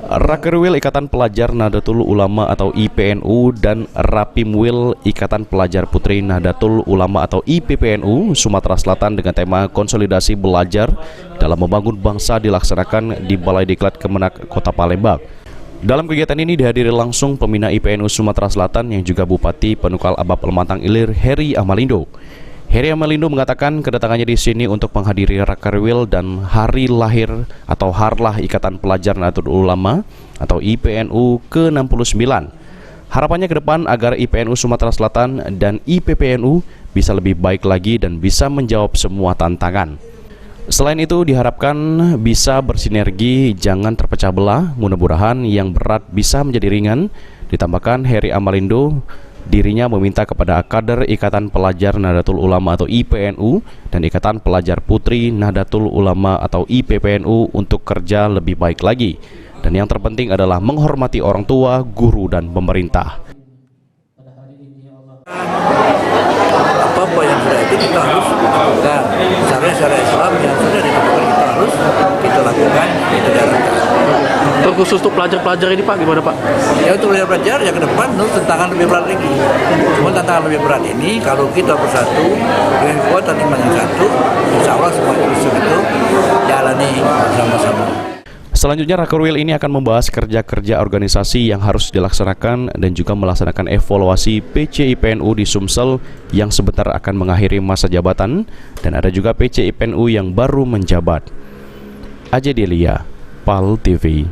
Rakerwil Ikatan Pelajar Nahdlatul Ulama atau IPNU dan Rapimwil Ikatan Pelajar Putri Nahdlatul Ulama atau IPPNU Sumatera Selatan dengan tema konsolidasi belajar dalam membangun bangsa dilaksanakan di Balai Diklat Kemenak Kota Palembang. Dalam kegiatan ini dihadiri langsung pembina IPNU Sumatera Selatan yang juga Bupati Penukal Abab Lematang Ilir Heri Amalindo. Heri Amalindo mengatakan kedatangannya di sini untuk menghadiri Rakerwil dan hari lahir atau Harlah Ikatan Pelajar Nahdlatul Ulama atau IPNU ke-69. Harapannya ke depan agar IPNU Sumatera Selatan dan IPPNU bisa lebih baik lagi dan bisa menjawab semua tantangan. Selain itu diharapkan bisa bersinergi, jangan terpecah belah, mudah-mudahan yang berat bisa menjadi ringan. Ditambahkan Heri Amalindo, dirinya meminta kepada kader Ikatan Pelajar Nahdlatul Ulama atau IPNU dan Ikatan Pelajar Putri Nahdlatul Ulama atau IPPNU untuk kerja lebih baik lagi. Dan yang terpenting adalah menghormati orang tua, guru, dan pemerintah. Apa-apa yang sudah itu kita harus lakukan. Syariat Islam yang sudah ditentukan kita lakukan, kita jalankan. Terkhusus untuk pelajar-pelajar ini Pak, gimana Pak? Ya untuk pelajar yang ke depan tantangan lebih berat lagi. Cuma tantangan lebih berat ini kalau kita bersatu dengan kekuatan iman yang satu, insya Allah semua urusan itu jalani bersama-sama. Selanjutnya Rakerwil ini akan membahas kerja-kerja organisasi yang harus dilaksanakan dan juga melaksanakan evaluasi PC IPNU di Sumsel yang sebentar akan mengakhiri masa jabatan dan ada juga PC IPNU yang baru menjabat. Aja Delia, PAL TV.